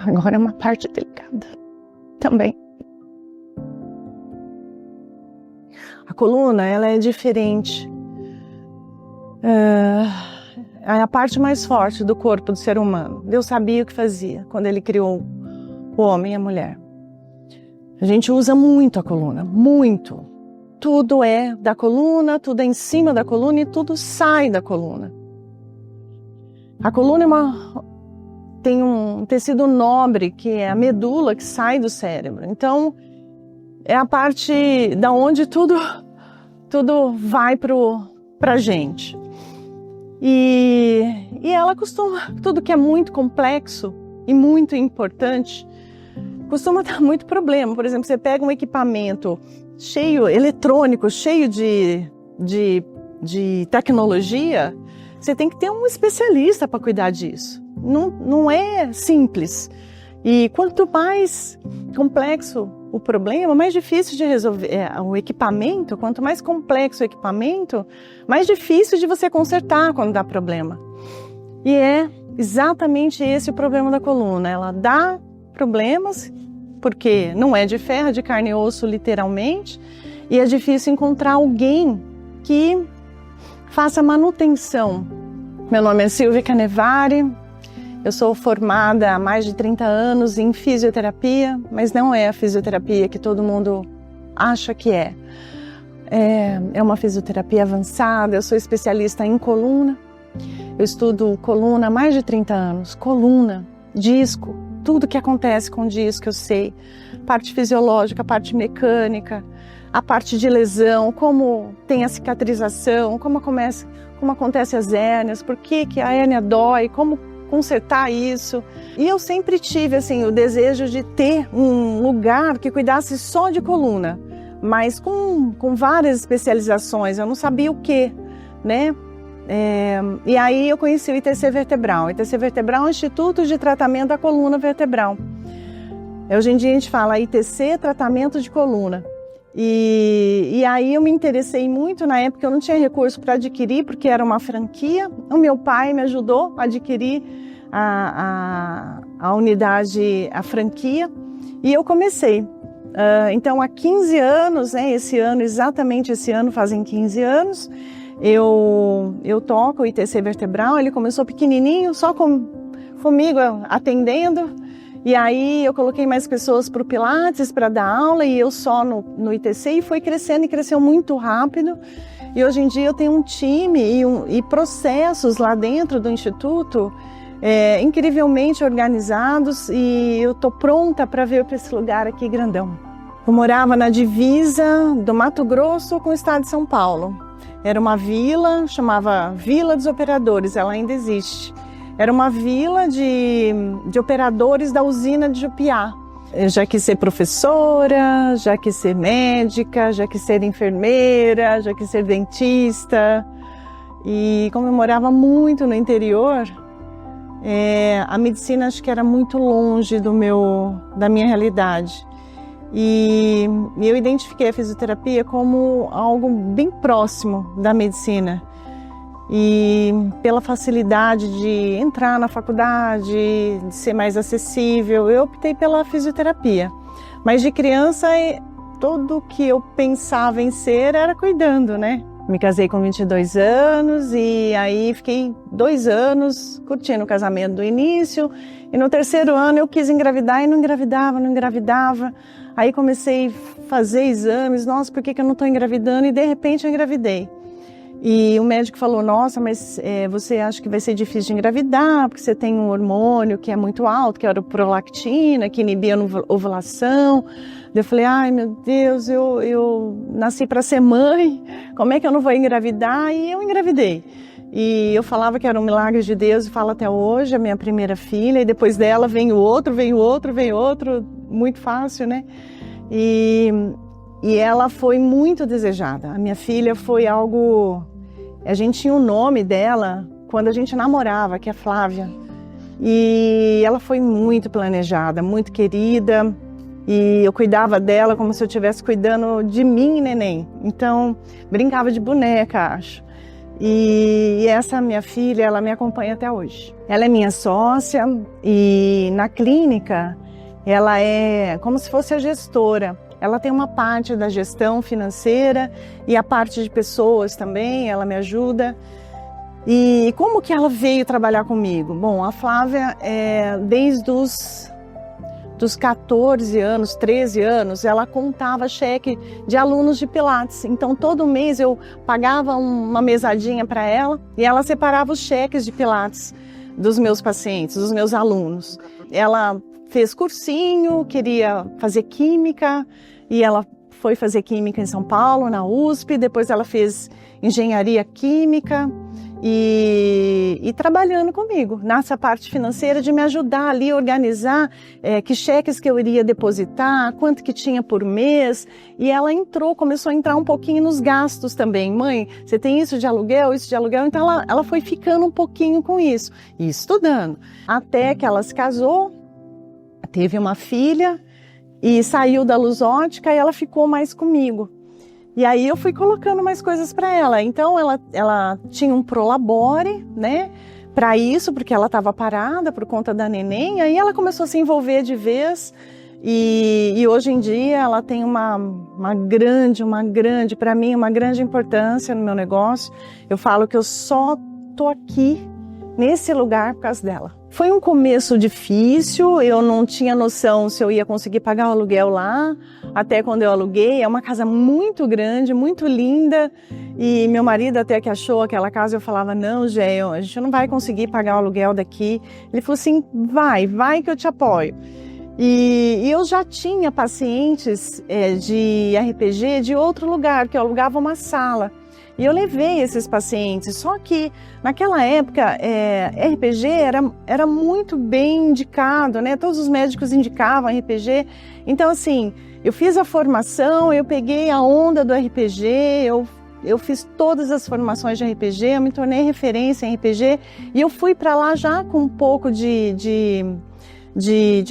Agora é uma parte delicada também. A coluna, ela é diferente. É a parte mais forte do corpo do ser humano. Deus sabia o que fazia quando Ele criou o homem e a mulher. A gente usa muito a coluna, muito. Tudo é da coluna, tudo é em cima da coluna e tudo sai da coluna. A coluna tem um tecido nobre, que é a medula, que sai do cérebro. Então, é a parte da onde tudo vai pra gente. E ela costuma, tudo que é muito complexo e muito importante, costuma dar muito problema. Por exemplo, você pega um equipamento eletrônico, cheio de tecnologia, você tem que ter um especialista para cuidar disso. Não é simples. E quanto mais complexo o problema, mais difícil de resolver o equipamento. Quanto mais complexo o equipamento, mais difícil de você consertar quando dá problema. E é exatamente esse o problema da coluna. Ela dá problemas porque não é de ferro, é de carne e osso, literalmente. E é difícil encontrar alguém que faça manutenção. Meu nome é Silvia Canevari. Eu sou formada há mais de 30 anos em fisioterapia, mas não é a fisioterapia que todo mundo acha que é. É uma fisioterapia avançada, eu sou especialista em coluna. Eu estudo coluna há mais de 30 anos. Coluna, disco, tudo que acontece com o disco eu sei. Parte fisiológica, parte mecânica, a parte de lesão, como tem a cicatrização, como acontece as hérnias, por que a hérnia dói, como consertar isso. E eu sempre tive assim, o desejo de ter um lugar que cuidasse só de coluna, mas com várias especializações, eu não sabia o que, né? E aí eu conheci o ITC Vertebral. O ITC Vertebral é o Instituto de Tratamento da Coluna Vertebral. Hoje em dia a gente fala ITC Tratamento de Coluna. E aí eu me interessei muito. Na época eu não tinha recurso para adquirir, porque era uma franquia. O meu pai me ajudou a adquirir a unidade, a franquia, e eu comecei. Então há 15 anos, né, exatamente esse ano fazem 15 anos, eu toco o ITC Vertebral. Ele começou pequenininho, só comigo atendendo. E aí eu coloquei mais pessoas para o Pilates, para dar aula, e eu só no ITC, e foi crescendo, e cresceu muito rápido. E hoje em dia eu tenho um time e processos lá dentro do Instituto incrivelmente organizados, e eu estou pronta para vir para esse lugar aqui grandão. Eu morava na divisa do Mato Grosso com o estado de São Paulo. Era uma vila, chamava Vila dos Operadores, ela ainda existe. Era uma vila de operadores da usina de Jupiá. Eu já quis ser professora, já quis ser médica, já quis ser enfermeira, já quis ser dentista. E como eu morava muito no interior, a medicina acho que era muito longe da minha realidade. E eu identifiquei a fisioterapia como algo bem próximo da medicina. E pela facilidade de entrar na faculdade, de ser mais acessível, eu optei pela fisioterapia. Mas de criança, tudo o que eu pensava em ser era cuidando, né? Me casei com 22 anos e aí fiquei 2 anos curtindo o casamento do início. E no 3º ano eu quis engravidar e não engravidava. Aí comecei a fazer exames, nossa, por que eu não estou engravidando? E de repente eu engravidei. E o médico falou, nossa, mas você acha que vai ser difícil de engravidar, porque você tem um hormônio que é muito alto, que era a prolactina, que inibia a ovulação. Eu falei, ai meu Deus, eu nasci para ser mãe, como é que eu não vou engravidar? E eu engravidei. E eu falava que era um milagre de Deus, e falo até hoje, a minha primeira filha, e depois dela vem o outro, muito fácil, né? E ela foi muito desejada. A minha filha foi algo... A gente tinha o nome dela quando a gente namorava, que é Flávia. E ela foi muito planejada, muito querida. E eu cuidava dela como se eu estivesse cuidando de mim, neném. Então, brincava de boneca, acho. E essa minha filha, ela me acompanha até hoje. Ela é minha sócia e na clínica ela é como se fosse a gestora. Ela tem uma parte da gestão financeira e a parte de pessoas também, ela me ajuda. E como que ela veio trabalhar comigo? Bom, a Flávia, desde dos 14 anos, 13 anos, ela contava cheque de alunos de Pilates. Então, todo mês eu pagava uma mesadinha para ela e ela separava os cheques de Pilates dos meus pacientes, dos meus alunos. Ela fez cursinho, queria fazer química e ela foi fazer química em São Paulo, na USP. Depois ela fez engenharia química e trabalhando comigo nessa parte financeira de me ajudar ali a organizar que cheques que eu iria depositar, quanto que tinha por mês. E ela começou a entrar um pouquinho nos gastos também. Mãe, você tem isso de aluguel, isso de aluguel? Então ela foi ficando um pouquinho com isso e estudando. Até que ela se casou, teve uma filha e saiu da Luz Ótica e ela ficou mais comigo. E aí eu fui colocando mais coisas para ela. Então ela tinha um Prolabore, né, para isso, porque ela estava parada por conta da neném. Aí ela começou a se envolver de vez e hoje em dia ela tem uma grande, para mim, uma grande importância no meu negócio. Eu falo que eu só tô aqui nesse lugar por causa dela. Foi um começo difícil, eu não tinha noção se eu ia conseguir pagar o aluguel lá, até quando eu aluguei. É uma casa muito grande, muito linda, e meu marido até que achou aquela casa, eu falava, não, Gé, a gente não vai conseguir pagar o aluguel daqui. Ele falou assim, vai que eu te apoio. E eu já tinha pacientes de RPG de outro lugar, que eu alugava uma sala. E eu levei esses pacientes, só que naquela época RPG era muito bem indicado, né? Todos os médicos indicavam RPG. Então assim, eu fiz a formação, eu peguei a onda do RPG, eu fiz todas as formações de RPG, eu me tornei referência em RPG e eu fui para lá já com um pouco de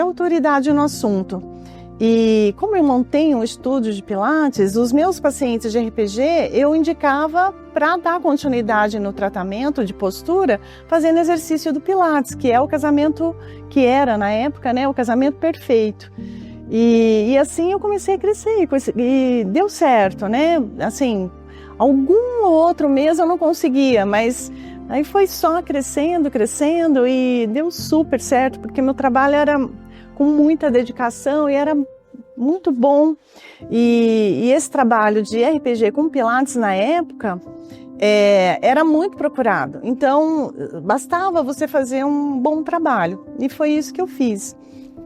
autoridade no assunto. E como eu montei um estúdio de Pilates, os meus pacientes de RPG eu indicava para dar continuidade no tratamento de postura, fazendo exercício do Pilates, que é o casamento que era na época, né, o casamento perfeito. E assim eu comecei a crescer e deu certo, né? Assim, algum outro mês eu não conseguia, mas aí foi só crescendo e deu super certo, porque meu trabalho era com muita dedicação e era muito bom. E esse trabalho de RPG com Pilates na época era muito procurado. Então, bastava você fazer um bom trabalho. E foi isso que eu fiz.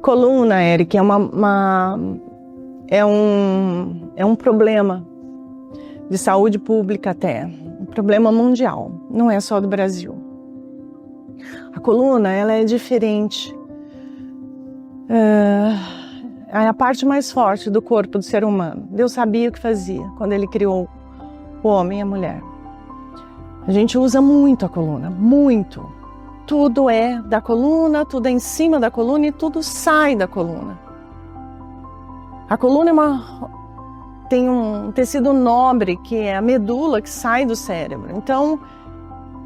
Coluna, Eric, é um problema de saúde pública até. Um problema mundial, não é só do Brasil. A coluna, ela é diferente. É a parte mais forte do corpo do ser humano. Deus sabia o que fazia quando Ele criou o homem e a mulher. A gente usa muito a coluna, muito. Tudo é da coluna, tudo é em cima da coluna e tudo sai da coluna. A coluna tem um tecido nobre, que é a medula que sai do cérebro. Então,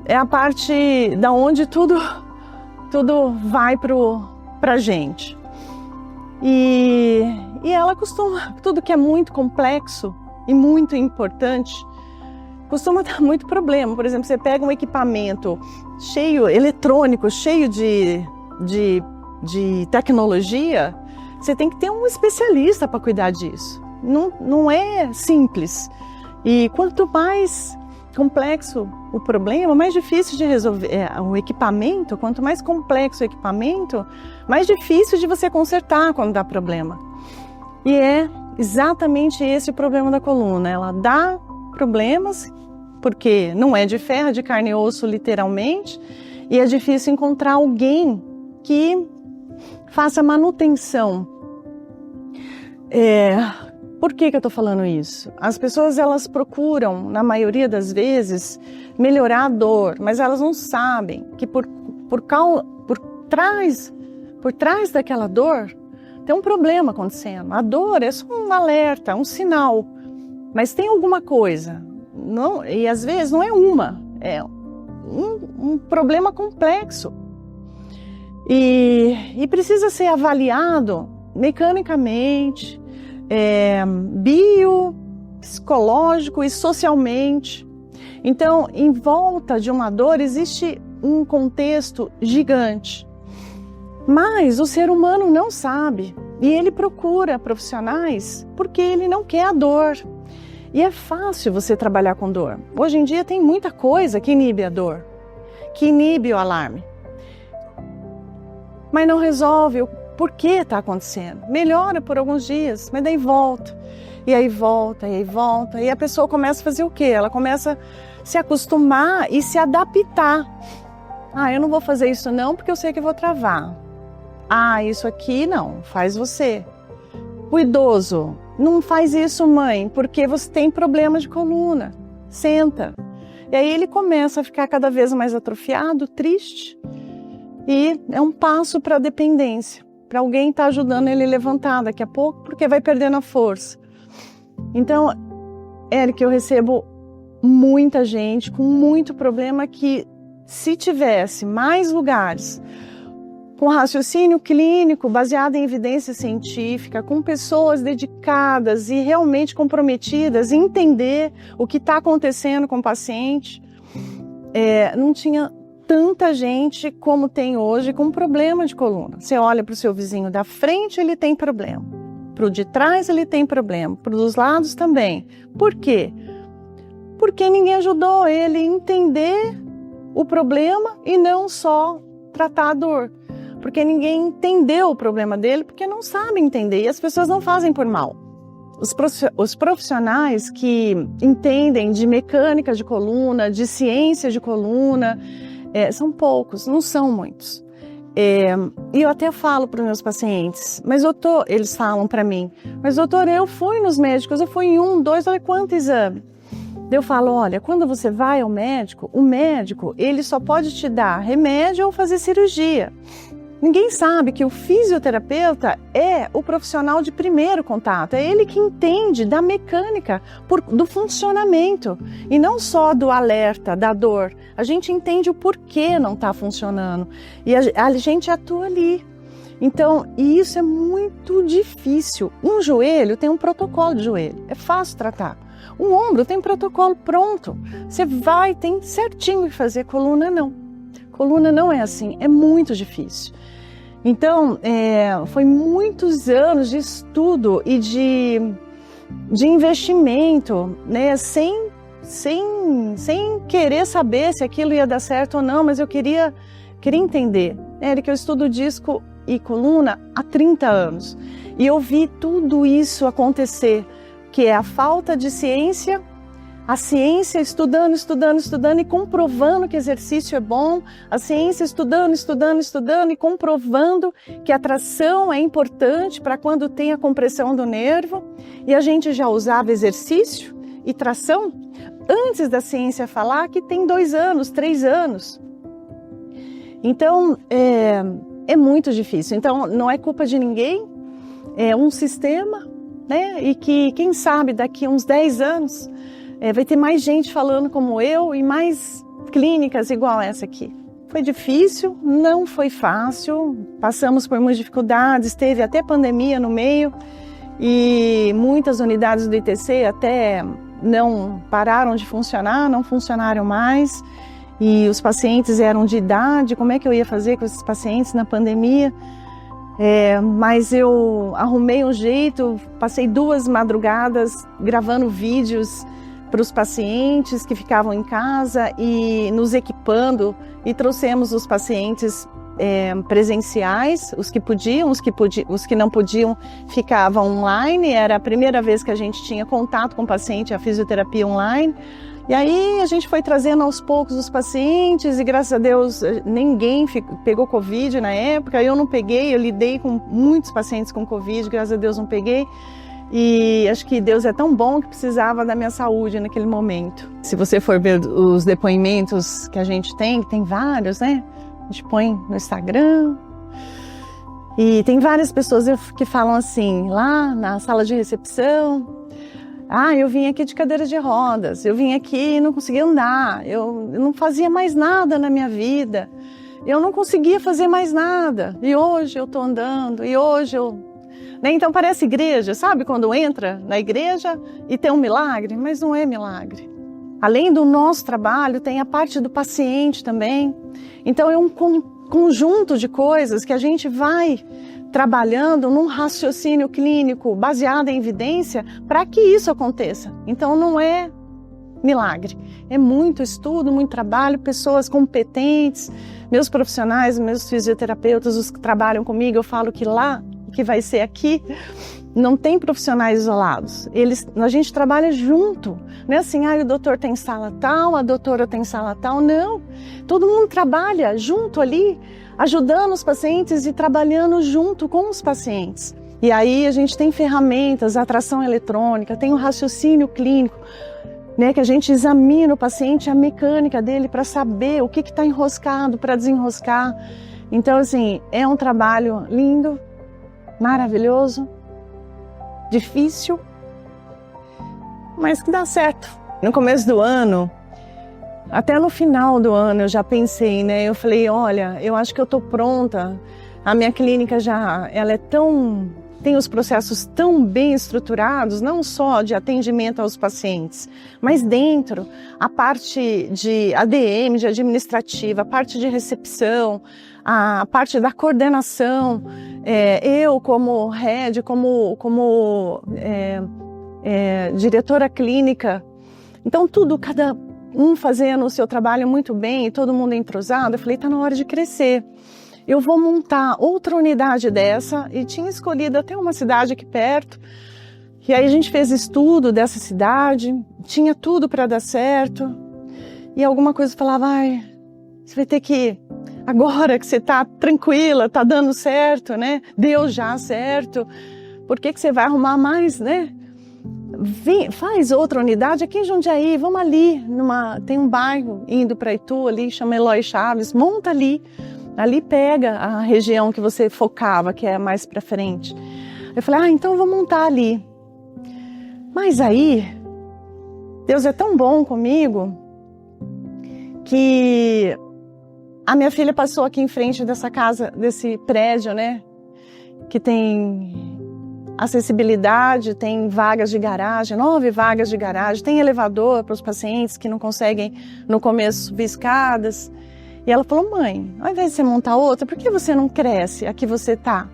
é a parte da onde tudo vai pra gente. E ela costuma, tudo que é muito complexo e muito importante, costuma dar muito problema. Por exemplo, você pega um equipamento eletrônico, cheio de tecnologia, você tem que ter um especialista para cuidar disso. Não é simples. E quanto mais complexo o problema, mais difícil de resolver o equipamento. Quanto mais complexo o equipamento, mais difícil de você consertar quando dá problema. E é exatamente esse o problema da coluna. Ela dá problemas porque não é de ferro, é de carne e osso literalmente, e é difícil encontrar alguém que faça manutenção. Por que eu estou falando isso? As pessoas, elas procuram, na maioria das vezes, melhorar a dor, mas elas não sabem que por trás daquela dor tem um problema acontecendo. A dor é só um alerta, um sinal, mas tem alguma coisa. Não, e às vezes não é uma, é um problema complexo e precisa ser avaliado mecanicamente, biopsicológico e socialmente. Então, em volta de uma dor existe um contexto gigante, mas o ser humano não sabe e ele procura profissionais porque ele não quer a dor. E é fácil você trabalhar com dor. Hoje em dia tem muita coisa que inibe a dor, que inibe o alarme. Mas não resolve o porquê está acontecendo. Melhora por alguns dias, mas daí volta. E aí volta, e aí volta. E a pessoa começa a fazer o quê? Ela começa a se acostumar e se adaptar. Eu não vou fazer isso não porque eu sei que eu vou travar. Isso aqui não, faz você. O idoso, não faz isso, mãe, porque você tem problema de coluna. Senta. E aí ele começa a ficar cada vez mais atrofiado, triste. E é um passo para a dependência. Para alguém estar ajudando ele a levantar daqui a pouco, porque vai perdendo a força. Então, Eric, eu recebo muita gente com muito problema que, se tivesse mais lugares com raciocínio clínico, baseado em evidência científica, com pessoas dedicadas e realmente comprometidas em entender o que está acontecendo com o paciente, não tinha tanta gente como tem hoje com problema de coluna. Você olha para o seu vizinho da frente, ele tem problema. Para o de trás, ele tem problema. Para os lados também. Por quê? Porque ninguém ajudou ele a entender o problema e não só tratar a dor. Porque ninguém entendeu o problema dele, porque não sabe entender. E as pessoas não fazem por mal. Os profissionais que entendem de mecânica de coluna, de ciência de coluna, são poucos, não são muitos. E eu até falo para os meus pacientes, mas doutor, eles falam para mim, mas doutor, eu fui nos médicos, eu fui em 1, 2, olha quanto exame. Eu falo, olha, quando você vai ao médico, o médico, ele só pode te dar remédio ou fazer cirurgia. Ninguém sabe que o fisioterapeuta é o profissional de primeiro contato, é ele que entende da mecânica, do funcionamento, e não só do alerta, da dor. A gente entende o porquê não está funcionando, e a gente atua ali. Então, isso é muito difícil. Um joelho tem um protocolo de joelho, é fácil tratar. Um ombro tem protocolo pronto, você tem certinho o que fazer. Coluna não. Coluna não é assim, é muito difícil. Então, foi muitos anos de estudo e de investimento, né? Sem querer saber se aquilo ia dar certo ou não, mas eu queria entender. Eric, eu estudo disco e coluna há 30 anos e eu vi tudo isso acontecer, que é a falta de ciência, a ciência estudando e comprovando que exercício é bom, a ciência estudando e comprovando que a tração é importante para quando tem a compressão do nervo, e a gente já usava exercício e tração antes da ciência falar que tem 2 anos, 3 anos. Então, é muito difícil. Então, não é culpa de ninguém, é um sistema, né? E que, quem sabe, daqui a uns 10 anos, vai ter mais gente falando como eu e mais clínicas igual essa aqui. Foi difícil, não foi fácil, passamos por muitas dificuldades, teve até pandemia no meio e muitas unidades do ITC até não pararam de funcionar, não funcionaram mais, e os pacientes eram de idade. Como é que eu ia fazer com esses pacientes na pandemia? Mas eu arrumei um jeito, passei 2 madrugadas gravando vídeos para os pacientes que ficavam em casa e nos equipando, e trouxemos os pacientes presenciais, os que podiam, os que não podiam ficavam online. Era a primeira vez que a gente tinha contato com o paciente, a fisioterapia online. E aí a gente foi trazendo aos poucos os pacientes e, graças a Deus, ninguém pegou Covid na época. Eu não peguei, eu lidei com muitos pacientes com Covid, graças a Deus não peguei. E acho que Deus é tão bom que precisava da minha saúde naquele momento. Se você for ver os depoimentos que a gente tem vários, né? A gente põe no Instagram. E tem várias pessoas que falam assim, lá na sala de recepção, Eu vim aqui de cadeira de rodas, eu vim aqui e não conseguia andar, eu não fazia mais nada na minha vida, eu não conseguia fazer mais nada, e hoje eu estou andando, e hoje eu... Então parece igreja, sabe? Quando entra na igreja e tem um milagre, mas não é milagre. Além do nosso trabalho, tem a parte do paciente também. Então é um conjunto de coisas que a gente vai trabalhando num raciocínio clínico baseado em evidência para que isso aconteça. Então não é milagre, é muito estudo, muito trabalho, pessoas competentes, meus profissionais, meus fisioterapeutas, os que trabalham comigo, eu falo que lá, que vai ser aqui, não tem profissionais isolados. A gente trabalha junto. Não é assim, o doutor tem sala tal, a doutora tem sala tal. Não. Todo mundo trabalha junto ali, ajudando os pacientes e trabalhando junto com os pacientes. E aí a gente tem ferramentas, atração eletrônica, tem o raciocínio clínico, né, que a gente examina o paciente, a mecânica dele para saber o que está enroscado, para desenroscar. Então, assim, é um trabalho lindo, maravilhoso, difícil, mas que dá certo. No começo do ano, até no final do ano eu já pensei, né? Eu falei, olha, eu acho que eu estou pronta. A minha clínica tem os processos tão bem estruturados, não só de atendimento aos pacientes, mas dentro, a parte de ADM, de administrativa, a parte de recepção, a parte da coordenação, eu como head, como diretora clínica. Então tudo, cada um fazendo o seu trabalho muito bem e todo mundo entrosado, eu falei, está na hora de crescer. Eu vou montar outra unidade dessa, e tinha escolhido até uma cidade aqui perto, e aí a gente fez estudo dessa cidade, tinha tudo para dar certo, e alguma coisa falava, você vai ter que, agora que você está tranquila, está dando certo, né? Deu já certo, por que você vai arrumar mais, né? Faz outra unidade aqui em Jundiaí, vamos ali, tem um bairro indo para Itu ali, chama Eloy Chaves, monta ali. Ali pega a região que você focava, que é mais para frente. Eu falei, então eu vou montar ali. Mas aí, Deus é tão bom comigo, que a minha filha passou aqui em frente dessa casa, desse prédio, né? Que tem acessibilidade, tem vagas de garagem, 9 vagas de garagem, tem elevador para os pacientes que não conseguem, no começo, subir escadas. E ela falou, mãe, ao invés de você montar outra, por que você não cresce aqui você está?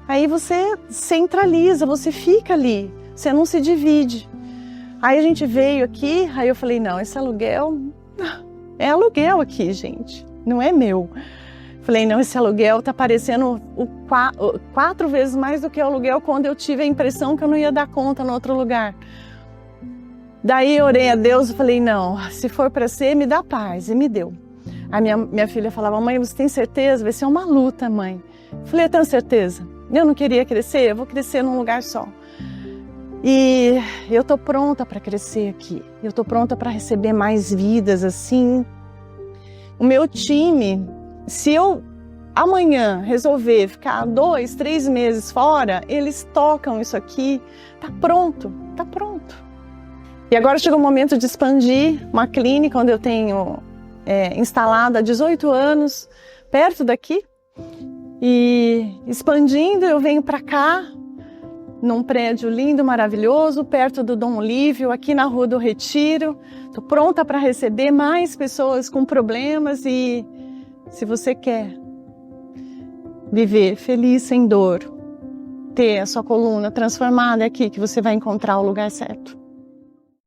Aí você centraliza, você fica ali, você não se divide. Aí a gente veio aqui, aí eu falei, não, esse aluguel, é aluguel aqui, gente, não é meu. Falei, não, esse aluguel está parecendo 4 vezes mais do que o aluguel quando eu tive a impressão que eu não ia dar conta no outro lugar. Daí eu orei a Deus e falei, não, se for para ser, me dá paz, e me deu. A minha filha falava, mãe, você tem certeza? Vai ser uma luta, mãe. Eu falei, eu tenho certeza. Eu não queria crescer, eu vou crescer num lugar só. E eu estou pronta para crescer aqui. Eu estou pronta para receber mais vidas, assim. O meu time, se eu amanhã resolver ficar 2, 3 meses fora, eles tocam isso aqui. Tá pronto, tá pronto. E agora chegou o momento de expandir uma clínica onde eu tenho... instalada há 18 anos, perto daqui, e expandindo eu venho para cá, num prédio lindo, maravilhoso, perto do Dom Olívio, aqui na Rua do Retiro. Estou pronta para receber mais pessoas com problemas, e se você quer viver feliz, sem dor, ter a sua coluna transformada, é aqui que você vai encontrar o lugar certo.